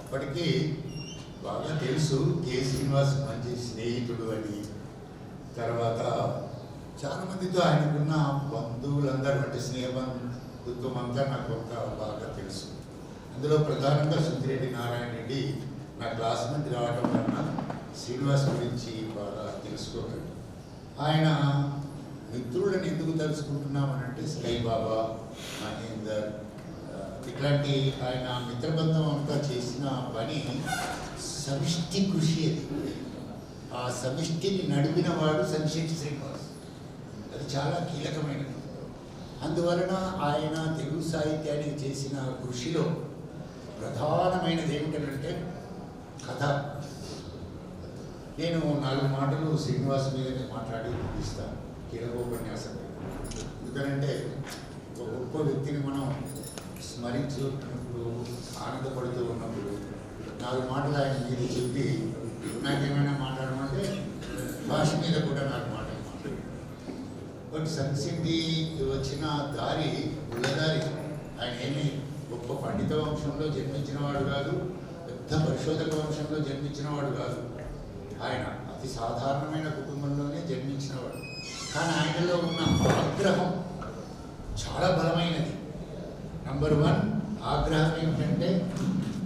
అప్పటికీ బాగా తెలుసు కె శ్రీనివాస్ మంచి స్నేహితుడు అని. తర్వాత చాలా మందితో ఆయనకున్న బంధువులందరూ అంటే స్నేహబంధుత్వం అంతా నాకు కొంత బాగా తెలుసు. అందులో ప్రధానంగా సుందిరెడ్డి నారాయణ రెడ్డి నా క్లాస్మేట్ రావడం వలన శ్రీనివాస్ గురించి బాగా తెలుసుకోగలను. ఆయన మిత్రులను ఎందుకు తెలుసుకుంటున్నామనంటే స్కై బాబా, మహేందర్ ఇట్లాంటి ఆయన మిత్రబంధం అంతా చేసిన పని సమిష్టి కృషి. అది ఆ సమిష్టిని నడిపిన వాడు సంశేష్ శ్రీనివాస్. అది చాలా కీలకమైనది. అందువలన ఆయన తెలుగు సాహిత్యానికి చేసిన కృషిలో ప్రధానమైనది ఏమిటంటే కథ. నేను 4 మాటలు శ్రీనివాస్ మీదనే మాట్లాడి ముగిస్తాను కీలకోపన్యాసం. ఎందుకంటే ఒక గొప్ప వ్యక్తిని మనం స్మరించుకున్నప్పుడు, ఆనందపడుతూ ఉన్నప్పుడు 4 మాటలు ఆయన మీద చెప్పి నాకేమైనా మాట్లాడమంటే భాష మీద కూడా 4 మాటలు మాట్లాడు. బట్ సంసిద్ధి వచ్చిన దారి ఉల్లదారి. ఆయన ఏమి గొప్ప పండిత వంశంలో జన్మించిన వాడు కాదు, పెద్ద పరిశోధక వంశంలో జన్మించిన వాడు కాదు. ఆయన అతి సాధారణమైన కుటుంబంలోనే జన్మించినవాడు. కానీ ఆయనలో ఉన్న ఆగ్రహం చాలా బలమైనది. నంబర్ 1 ఆగ్రహం ఏమిటంటే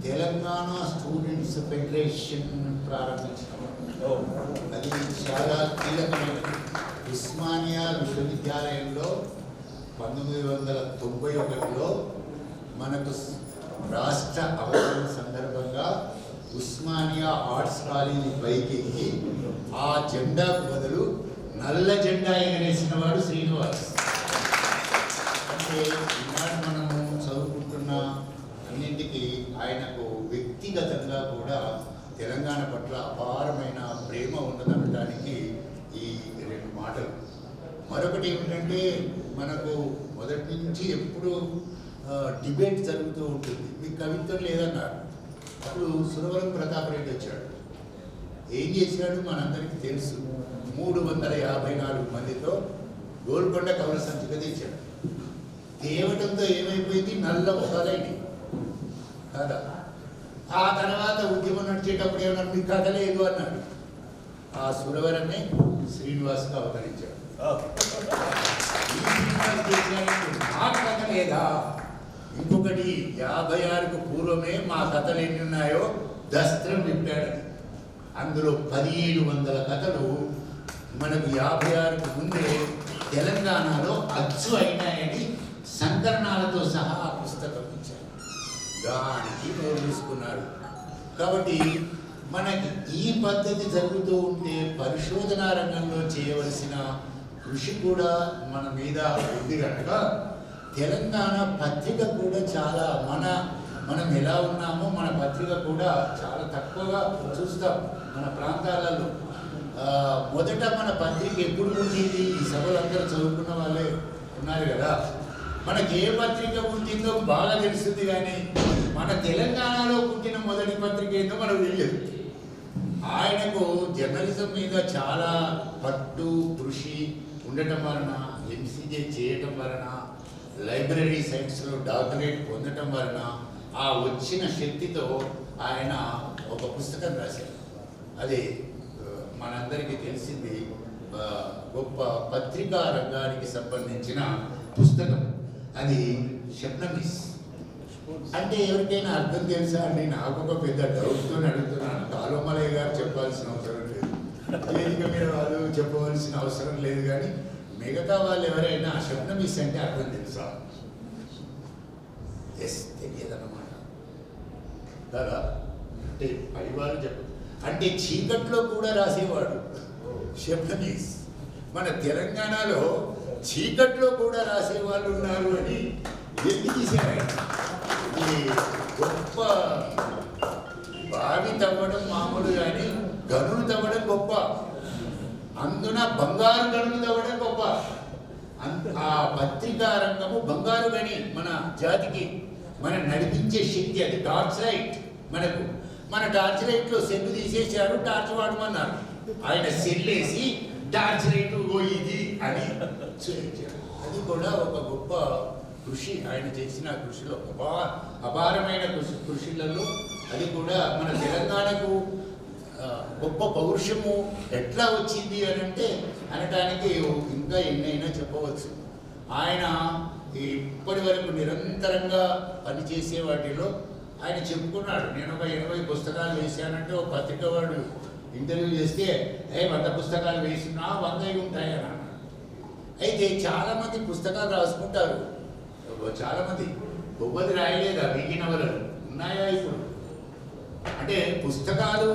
తెలంగాణ స్టూడెంట్స్ ఫెడరేషన్ ప్రారంభించినవాడు. అది చాలా కీలకమైనది. ఉస్మానియా విశ్వవిద్యాలయంలో 1991లో మనకు రాష్ట్ర అవసరం సందర్భంగా ఉస్మానియా ఆర్ట్స్ కాలేజీ పైకెక్కి ఆ జెండాకు బదులు నల్ల జెండా ఎగరేసిన వాడు శ్రీనివాస్. అంటే ఈనాడు మనము చదువుకుంటున్న అన్నింటికి ఆయనకు వ్యక్తిగతంగా కూడా తెలంగాణ పట్ల అపారమైన ప్రేమ ఉన్నదనడానికి ఈ 2 మాటలు. మరొకటి ఏమిటంటే మనకు మొదటి నుంచి ఎప్పుడు డిబేట్ జరుగుతూ ఉంటుంది. మీకు కవిత్వం లేదన్నారు. అప్పుడు సురవరం ప్రతాప్ రెడ్డి వచ్చాడు. ఏం చేశాడు మనందరికీ తెలుసు. 354 మందితో గోల్కొండ కవుల సంచిక తెచ్చాడు. తేవటంతో ఏమైపోయింది, నల్ల ఒకలైంది కదా. ఆ తర్వాత ఉద్యమం నడిచేటప్పుడు ఏమన్నా మీకు కథ లేదు అన్నాడు. ఆ సురవరనే శ్రీనివాస్గా అవతరించాడు. మా కథ లేదా? ఇంకొకటి 56కు పూర్వమే మా కథలు ఎన్ని ఉన్నాయో దస్త్రం విప్పాడని. అందులో 1700 కథలు మనకు 56కు ముందే తెలంగాణలో అచ్చు అయినాయని సంకలనాలతో సహా ఆ పుస్తకం ఇచ్చారు. దానికి నోరు తీసుకున్నాడు. కాబట్టి మనకి ఈ పద్ధతి జరుగుతూ ఉంటే పరిశోధనా రంగంలో చేయవలసిన కృషి కూడా మన మీద ఉంది కనుక తెలంగాణ పత్రిక కూడా చాలా మనం ఎలా ఉన్నామో మన పత్రిక కూడా చాలా తక్కువగా చూస్తాం మన ప్రాంతాలలో. మొదట మన పత్రిక ఎప్పుడు పుట్టింది? ఈ సభలు అందరూ చదువుకున్న వాళ్ళే ఉన్నారు కదా. మనకి ఏ పత్రిక పుట్టిందో బాగా తెలుస్తుంది, కానీ మన తెలంగాణలో పుట్టిన మొదటి పత్రిక ఏందో మనకు తెలియదు. ఆయనకు జర్నలిజం మీద చాలా పట్టు కృషి ఉండటం వలన, ఎంసీజే చేయటం వలన, లైబ్రరీ సైన్స్లో డాక్టరేట్ పొందటం వలన ఆ వచ్చిన శక్తితో ఆయన ఒక పుస్తకం రాశారు. అది మనందరికీ తెలిసింది. గొప్ప పత్రికా రంగానికి సంబంధించిన పుస్తకం. అది షబ్నమీస్. అంటే ఎవరికైనా అర్థం తెలుసా అండి? నాకు ఒక పెద్ద డౌట్తో అడుగుతున్నాను. కాలోమలయ్య గారు చెప్పాల్సిన అవసరం లేదు, వేదిక మీద వాళ్ళు చెప్పవలసిన అవసరం లేదు, కానీ మిగతా వాళ్ళు ఎవరైనా షబ్నమీస్ అంటే అర్థం తెలుసా? ఎస్, తెలియదన్నమాట కదా. అంటే పైవాళ్ళు చెప్ప అంటే చీకట్లో కూడా రాసేవాడు షబ్నమీస్. మన తెలంగాణలో చీకట్లో కూడా రాసేవాళ్ళు ఉన్నారు అని ఎత్తి తీశారు. ఇది గొప్ప. బావి తవ్వడం మామూలు, కానీ గనులు తవ్వడం గొప్ప. అందున బంగారు గనులు తవ్వడం గొప్ప. ఆ పత్రికా రంగము బంగారు గని మన జాతికి. మనం నడిపించే శక్తి అది. టార్చ్ లైట్ మనకు. మన టార్చ్ లైట్లో సెల్లు తీసేసాడు, టార్చ్ వాడమన్నారు. ఆయన సెల్లేసి టార్చ్ లైట్ ఇది అని చూపించాడు. అది కూడా ఒక గొప్ప కృషి. ఆయన చేసిన కృషిలో అపారమైన కృషిలలో అది కూడా మన తెలంగాణకు గొప్ప పౌరుషము ఎట్లా వచ్చింది అని అంటే అనటానికి ఇంకా ఎన్నైనా చెప్పవచ్చు. ఆయన ఇప్పటి వరకు నిరంతరంగా పనిచేసే వాటిలో ఆయన చెప్పుకున్నాడు, నేను ఒక 80 పుస్తకాలు వేసానంటే ఒక పత్రిక వాడు ఇంటర్వ్యూ చేస్తే 100 పుస్తకాలు వేసినా 100 ఉంటాయి అని అన్నాడు. అయితే చాలామంది పుస్తకాలు రాసుకుంటారు, చాలామంది గొప్పది రాయలేదా వీగిన వలలు ఉన్నాయా ఇప్పుడు? అంటే పుస్తకాలు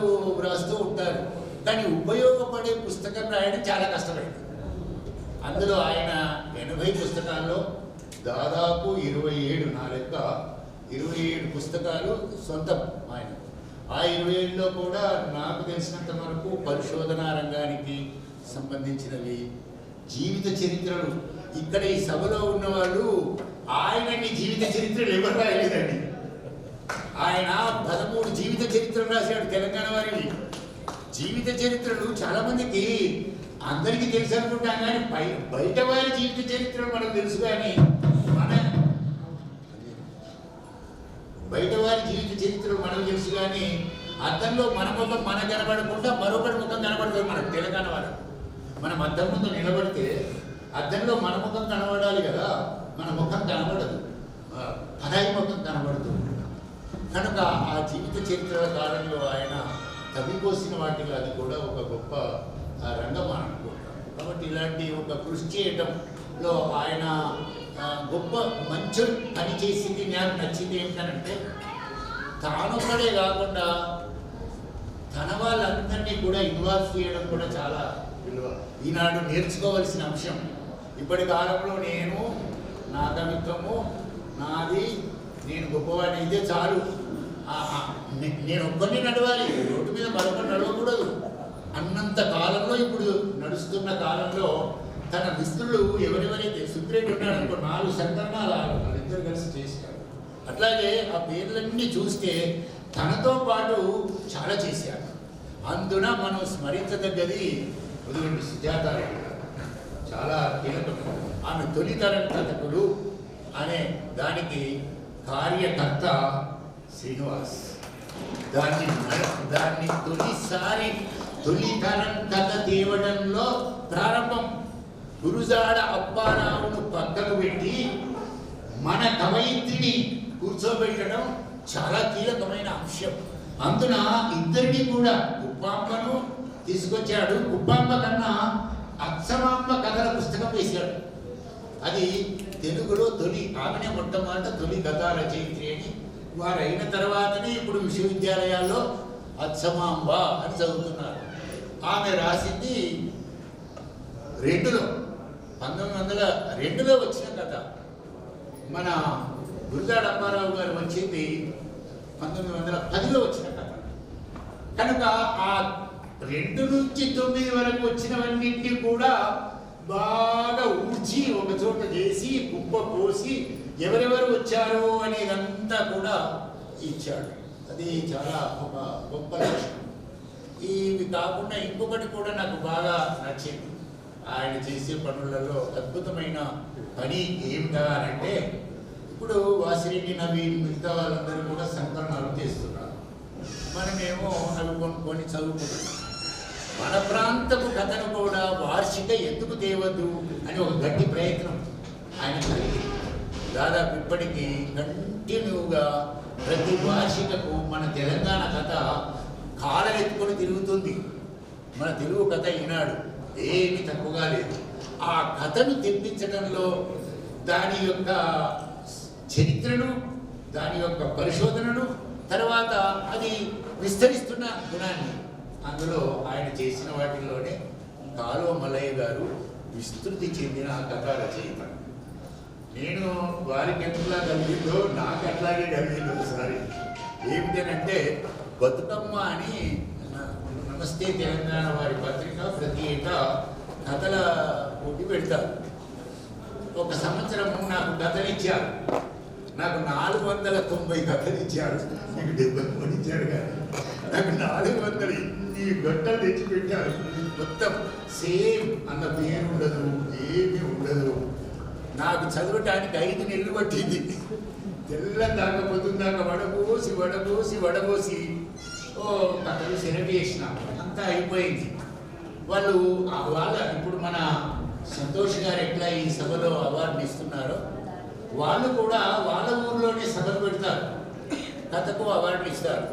రాస్తూ ఉంటారు, కానీ ఉపయోగపడే పుస్తకం రాయడం చాలా కష్టమైంది. అందులో ఆయన 80 పుస్తకాల్లో దాదాపు 27 నా లెక్క 27 పుస్తకాలు సొంతం ఆయన. ఆ 27లో కూడా నాకు తెలిసినంత వరకు పరిశోధనా రంగానికి సంబంధించినవి, జీవిత చరిత్రలు. ఇక్కడ ఈ సభలో ఉన్నవాళ్ళు ఆయనని జీవిత చరిత్రలు ఎవరు రాయలేదండి. ఆయన 13 జీవిత చరిత్రలు రాశాడు తెలంగాణ వారిని. జీవిత చరిత్రలు చాలా మందికి అందరికీ తెలుసు అనుకుంటాం, కానీ బయట వారి జీవిత చరిత్రలు మనకు తెలుసు, కానీ బయట వారి జీవిత చరిత్రలు మనకు తెలుసు, కానీ అద్దంలో మన ముఖం మన కనబడకుండా మరొకటి ముఖం కనబడుతుంది మనకు. తెలంగాణ వారు మనం అద్దం ముందు నిలబడితే అద్దంలో మన ముఖం కనబడాలి కదా, మన ముఖం కనబడదు, పరాయి ముఖం కనబడుతుంది. కనుక ఆ జీవిత చరిత్రల కాలంలో ఆయన తవ్విపోసిన వాటిలో అది కూడా ఒక గొప్ప రంగం అని అనుకుంటాం. కాబట్టి ఇలాంటి ఒక కృషి చేయడంలో ఆయన గొప్ప మంచి పని చేసింది. నాకు నచ్చింది ఏంటంటే తానొక్కడే కాకుండా తన వాళ్ళందరినీ కూడా ఇన్వాల్వ్ చేయడం కూడా చాలా విలువ, ఈనాడు నేర్చుకోవాల్సిన అంశం. ఇప్పటి కాలంలో నేను నా కవిత్వము నాది, నేను గొప్పవాడిని అయితే చాలు, నేను ఒక్కరిని నడవాలి, రోడ్డు మీద మరొకరు నడవకూడదు అన్నంత కాలంలో ఇప్పుడు నడుస్తున్న కాలంలో తన మిత్రులు ఎవరెవరైతే సుబ్రెడ్డి ఉన్నాడు అనుకో 4 సంకలనాలు వాళ్ళిద్దరు కలిసి చేశారు. అట్లాగే ఆ పేర్లన్నీ చూస్తే తనతో పాటు చాలా చేశారు. అందున మనం స్మరించదగ్గది ఉదయం సుజాత రెడ్డి గారు, చాలా కీలకం. ఆమె తొలితరం కథకులు అనే దానికి కార్యకర్త శ్రీనివాస్. దాన్ని తొలితరం కథ తేవడంలో ప్రారంభం. గురుజాడ అప్పారావును పక్కకు పెట్టి మన కవయిత్రిని కూర్చోబెట్టడం చాలా కీలకమైన అంశం. అందున ఇద్దరిని కూడా కుప్పాంబను తీసుకొచ్చాడు. కుప్పాంబ కన్నా అచ్చమాంబ కథల పుస్తకం వేశాడు. అది తెలుగులో ఆమెనే మొట్టమొదట తొలి కథా రచయిత్రి అని. వారు అయిన తర్వాతనే ఇప్పుడు విశ్వవిద్యాలయాల్లో అచ్చమాంబ అని చదువుతున్నారు. ఆమె రాసింది 1902లో వచ్చిన కథ. మన గురుజాడ అప్పారావు గారు వచ్చింది 1910లో వచ్చిన కథ. కనుక ఆ 2 నుంచి 9 వరకు వచ్చినవన్నింటినీ కూడా బాగా ఊడ్చి ఒక చోట చేసి కుప్ప పోసి ఎవరెవరు వచ్చారో అనేదంతా కూడా ఇచ్చాడు. అది చాలా ఒక గొప్ప లక్షణం. ఇవి కాకుండా ఇంకొకటి కూడా నాకు బాగా నచ్చింది. ఆయన చేసే పనులలో అద్భుతమైన పని ఏమిటా అంటే, ఇప్పుడు వాసిరెడ్డి నవీన్ మిగతా వాళ్ళందరూ కూడా సంకలనాలు చేస్తున్నారు. మనమేమో అవి కొన్ని చదువుకుంటున్నాం. మన ప్రాంతపు కథను కూడా వార్షిక ఎందుకు తేవద్దు అని ఒక గట్టి ప్రయత్నం ఆయన కలిగింది. దాదాపు ఇప్పటికీ కంటిన్యూగా ప్రతి వార్షికకు మన తెలంగాణ కథ కాలరెత్తుకొని తిరుగుతుంది. మన తెలుగు కథ ఈనాడు ఏమీ తక్కువగా లేదు. ఆ కథను తెప్పించడంలో దాని యొక్క చరిత్రను, దాని యొక్క పరిశోధనను, తర్వాత అది విస్తరిస్తున్న గుణాన్ని, అందులో ఆయన చేసిన వాటిల్లోనే కాలువ మల్లయ్య గారు విస్తృతి చెందిన కథా రచయిత. నేను వారికి ఎట్లా కలిగిందో నాకు అట్లాగే కలిగింది ఒకసారి. ఏమిటనంటే బతుకమ్మ అని నమస్తే తెలంగాణ వారి పత్రిక ప్రతి ఏటా కథల పోటీ పెడతారు. ఒక సంవత్సరము నాకు కథలు ఇచ్చారు. నాకు 490 కథలు ఇచ్చారు. మీకు 73 ఇచ్చారు కానీ నాకు 400 ఇన్ని గంటలు తెచ్చి పెట్టారు. మొత్తం సేమ్ అన్న పేరు ఉండదు, ఏమీ ఉండదు. నాకు చదవటానికి 5 నెలలు పట్టింది. తెల్లం దాకా పొద్దున్న దాకా వడబోసి కథలు సెలెక్ట్ చేసిన అంతా అయిపోయింది. వాళ్ళు వాళ్ళ ఇప్పుడు మన సంతోష్ గారు ఎట్లా ఈ సభలో అవార్డు ఇస్తున్నారో వాళ్ళు కూడా వాళ్ళ ఊర్లోనే సభలు పెడతారు, కథకు అవార్డులు ఇస్తారు.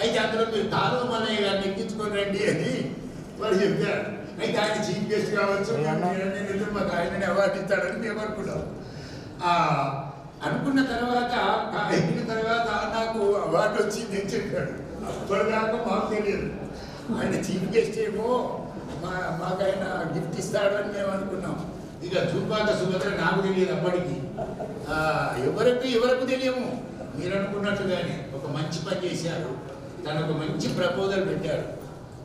అయితే అందులో మీరు తాను మళ్ళీ గారిని ఎక్కించుకొని రండి అని వాళ్ళు చెప్పారు. అయితే ఆయన చీఫ్ గెస్ట్ కావచ్చు, మాకు ఆయనని అవార్డు ఇస్తాడని మేము అనుకున్నాం. అనుకున్న తర్వాత ఎక్కిన తర్వాత నాకు అవార్డు వచ్చింది అని చెప్పాడు. అప్పటిదాకా మాకు తెలియదు. ఆయన చీఫ్ గెస్ట్ ఏమో మాకు ఆయన గిఫ్ట్ ఇస్తాడని మేము అనుకున్నాం. ఇక జూపాక సుభద్ర నాకు తెలియదు అప్పటికి, ఎవరికి తెలియము. మీరు అనుకున్నట్టుగానే ఒక మంచి పని చేశారు. తను ఒక మంచి ప్రపోజల్ పెట్టారు.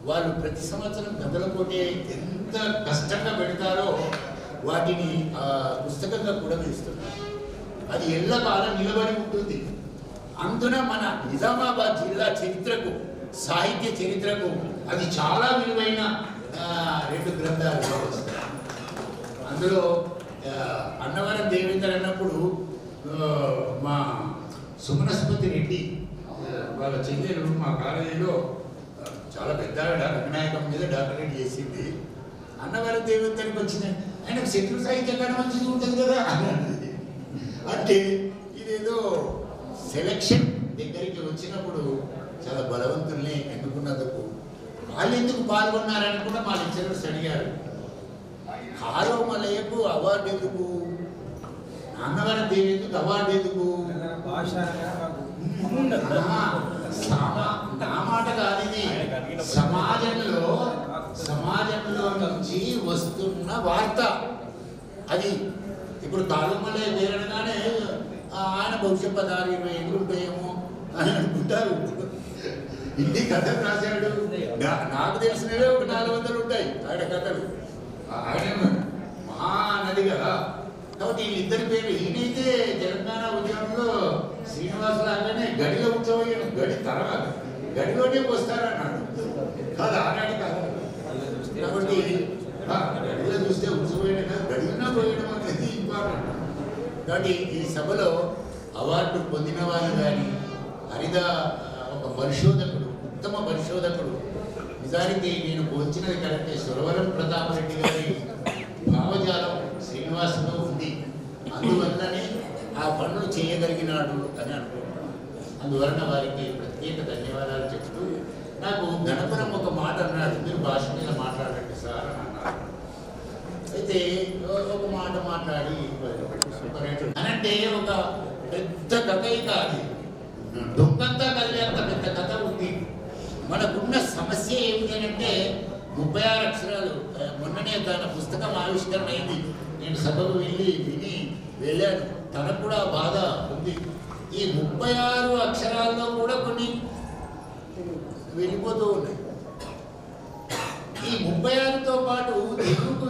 వాళ్ళు ప్రతి సంవత్సరం కథల పోటీ ఎంత కష్టంగా పెడతారో వాటిని పుస్తకంగా కూడా వేస్తున్నారు. అది ఎల్లకాలం నిలబడి ఉంటుంది. అందున మన నిజామాబాద్ జిల్లా చరిత్రకు, సాహిత్య చరిత్రకు అది చాలా విలువైన 2 గ్రంథాలు వస్తాయి. అందులో అన్నవరం దేవేందర్ అన్నప్పుడు మా సుమనస్పతి రెడ్డి వాళ్ళ చెల్లెలు మా కాలేజీలో చాలా పెద్ద రంగనాయకం మీద డాక్టరేట్ చేసింది. అన్నవరం దేవేందర్కి వచ్చింది, ఆయనకు శత్రు సాహిత్యం కన్నా మంచిది ఉంటుంది కదా అంటే ఇదేదో సెలక్షన్ దగ్గరికి వచ్చినప్పుడు చాలా బలవంతుల్ని ఎన్నుకున్నందుకు వాళ్ళు ఎందుకు పాల్గొన్నారని కూడా మా లెక్చరర్స్ అడిగారు. కాలోమలయకు అవార్డు ఎందుకు, అన్నవరం దేవి ఎందుకు అవార్డు ఎందుకు, నా మాట కాదు ఇది. సమాజంలో నుంచి వస్తున్న వార్త అది. ఇప్పుడు కాలుమలే వేరనగానే ఆయన భవిష్యత్ 16-20 ఏళ్ళు ఉంటాయేమో అని అనుకుంటారు. ఇన్ని కథలు రాశాడు, నాకు తెలిసినవే ఒక 400 ఉంటాయి ఆయన కథలు. ఆయన మహానది కదా. కాబట్టి వీళ్ళిద్దరి పేరు, ఈయనైతే తెలంగాణ ఉద్యమంలో శ్రీనివాస లాగానే గడిలో ఉత్సవం, గడి తర్వాత గడిలోనే వస్తారన్నాడు కాదు, ఆనాడు కాదు. కాబట్టి గడిలో చూస్తే ఉత్సవం కాదు, గడిలో పోయడం అనేది ఇంపార్టెంట్. కాబట్టి ఈ సభలో అవార్డు పొందిన వాళ్ళు కానీ హరిద ఒక పరిశోధకుడు, ఉత్తమ పరిశోధకుడు. నిజానికి నేను పోల్చినది కరెక్టే. సురవరం ప్రతాప్ రెడ్డి గారి భావజాలం శ్రీనివాసులో ఉంది. అందువల్లనే ఆ పనులు చేయగలిగినాడు అని అనుకుంటున్నాను. అందువలన వారికి ప్రత్యేక ధన్యవాదాలు చెప్తూ, నాకు గణపురం ఒక మాట అన్నాడు, మీరు భాష మీద మాట్లాడండి సార్ అని అన్నారు. అయితే ఒక మాట మాట్లాడి అనంటే ఒక పెద్ద కథ కాదు, డొక్కంతా కలిగేంత పెద్ద కథ ఉంది. మనకున్న సమస్య ఏమిటి అంటే 36 అక్షరాలు. మొన్ననే తన పుస్తకం ఆవిష్కరణ అయింది. నేను సభకు విని వెళ్ళాను. తనకు కూడా బాధ ఉంది. ఈ 36 అక్షరాల్లో కూడా కొన్ని వెళ్ళిపోతూ ఉన్నాయి. ఈ 36తో పాటు తెలుగు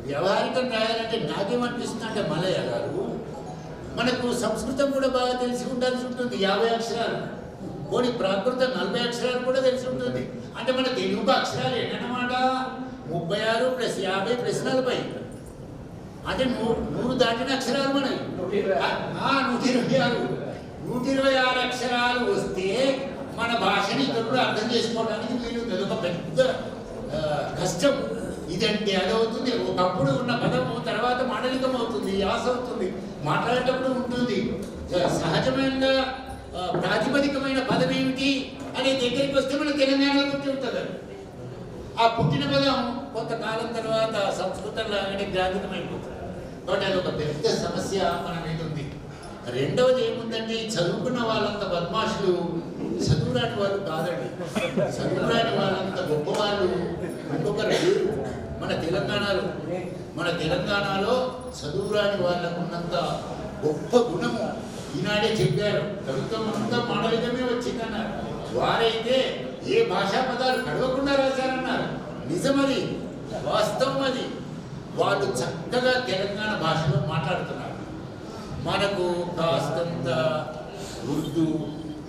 వ్యవహారికం రాయాలంటే నాకేమనిపిస్తుంది అంటే, మలయ గారు మనకు సంస్కృతం కూడా బాగా తెలిసి ఉండాల్సి ఉంటుంది. 50 అక్షరాలు, పోనీ ప్రాకృతం 40 అక్షరాలు కూడా తెలిసి ఉంటుంది. అంటే మన తెలుగు అక్షరాలు ఏంటన్నమాట 36 + 50 + 40, అంటే 100 దాటిన అక్షరాలు మనవి. 126 అక్షరాలు వస్తే మన భాషని ఇతరులు అర్థం చేసుకోవడానికి వీలు. ఒక పెద్ద కష్టం. ఇదంటే అదవుతుంది. ఒకప్పుడు ఉన్న పదము తర్వాత మాండలికం అవుతుంది, యాస అవుతుంది, మాట్లాడేటప్పుడు ఉంటుంది. సహజమైన ప్రాతిపదికమైన పదం ఏమిటి అనే దగ్గరికి వస్తే మన తెలంగాణలో పుట్టి ఉంటుంది. ఆ పుట్టిన పదం కొంతకాలం తర్వాత సంస్కృతంలో గ్రాంధితమైపోతుంది. కాబట్టి అది ఒక పెద్ద సమస్య మన మీద ఉంది. రెండవది ఏముందంటే, చదువుకున్న వాళ్ళంత బద్మాషులు చదువురాని వాళ్ళు కాదండి. చదువురాని వాళ్ళంత గొప్పవాళ్ళు ఇంకొకరు లేరు మన తెలంగాణలో చదువురాని వాళ్ళకు ఉన్నంత గొప్ప గుణము ఈనాడే చెప్పారు. కవిత్వం అంతా మాండలికమే వచ్చిందన్నారు. వారైతే ఏ భాషా పదాలు కడవకుండా రాశారన్నారు. నిజమది, వాస్తవం అది. వాళ్ళు చక్కగా తెలంగాణ భాషలో మాట్లాడుతున్నారు. మనకు కాస్తంత ఉర్దూ,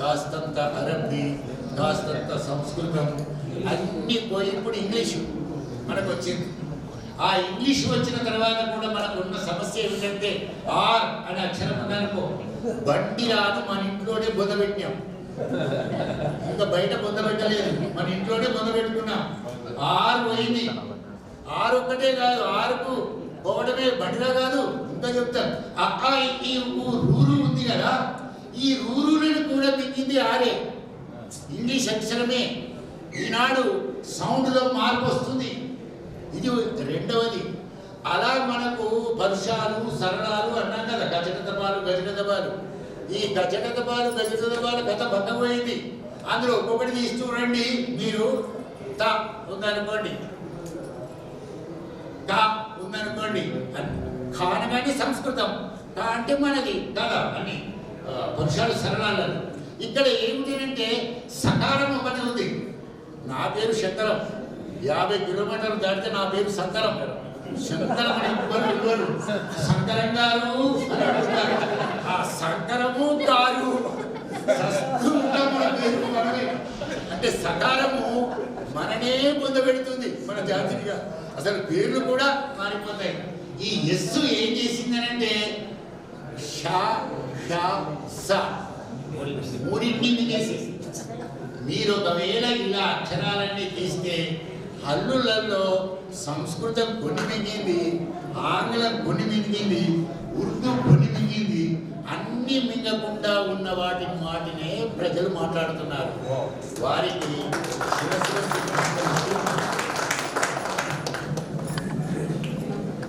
కాస్తంత అరబ్బీ, కాస్తంత సంస్కృతం అన్నీ పోయి ఇప్పుడు ఇంగ్లీషు మనకు వచ్చింది. ఆ ఇంగ్లీష్ వచ్చిన తర్వాత కూడా మనకు ఉన్న సమస్య ఏమిటంటే, ఆర్ అనే అక్షరం ఉందనుకో, బండి రాను మన ఇంట్లోనే బొదబెట్టాం. ఇంకా బయట పొందబెట్టలేదు, మన ఇంట్లోనే పొందబెట్టుకున్నాం. 6 పోయింది. 6 ఒక్కటే కాదు, 6కు పోవడమే బండిగా కాదు. ఇంకా చెప్తాను, ఈ రూరు ఉంది కదా, ఈ రూరులను కూడా మించింది 6. ఇంగ్లీష్ అక్షరమే. ఈనాడు సౌండ్లో మార్పు వస్తుంది. ఇది రెండవది. అలా మనకు పరుషాలు సరళాలు అన్నాం కదా, గజగదబాలు గజగదబాలు. ఈ గజగదబాలు గజగదబాలు కథ భంగపోయింది. అందులో ఒక్కొక్కటి తీస్తూ రండి. మీరు తా ఉందనుకోండి, కా ఉందనుకోండి, ఖా అనగానే సంస్కృతం, కా అంటే మనది కదా అని పరుషాలు సరళాలను. ఇక్కడ ఏమిటంటే సకారం ఒకటి ఉంది. నా పేరు శంకరం, 50 కిలోమీటర్లు దాటితే నా పేరు శంకరం. శంకరం అని ఇవ్వరు, శంకరం గారు అని అడుగుతారు. ఆ శంకరము గారు మన పేరు మనమే. అంటే సకారము మననే పొందబెడుతుంది మన జాతిగా. అసలు పేర్లు కూడా మారిపోతాయి. ఈ ఎస్సు ఏం చేసిందనంటే షా షా సా మూడింటిని మింగేసేసి. మీరు ఒకవేళ ఇలా అక్షరాలన్నీ తీస్తే హల్లులలో సంస్కృతం కొన్ని మింగింది, ఆంగ్లం కొన్ని మింగింది, ఉర్దూ కొన్ని మింగింది. అన్ని మింగకుండా ఉన్న వాటినే ప్రజలు మాట్లాడుతున్నారు. వారికి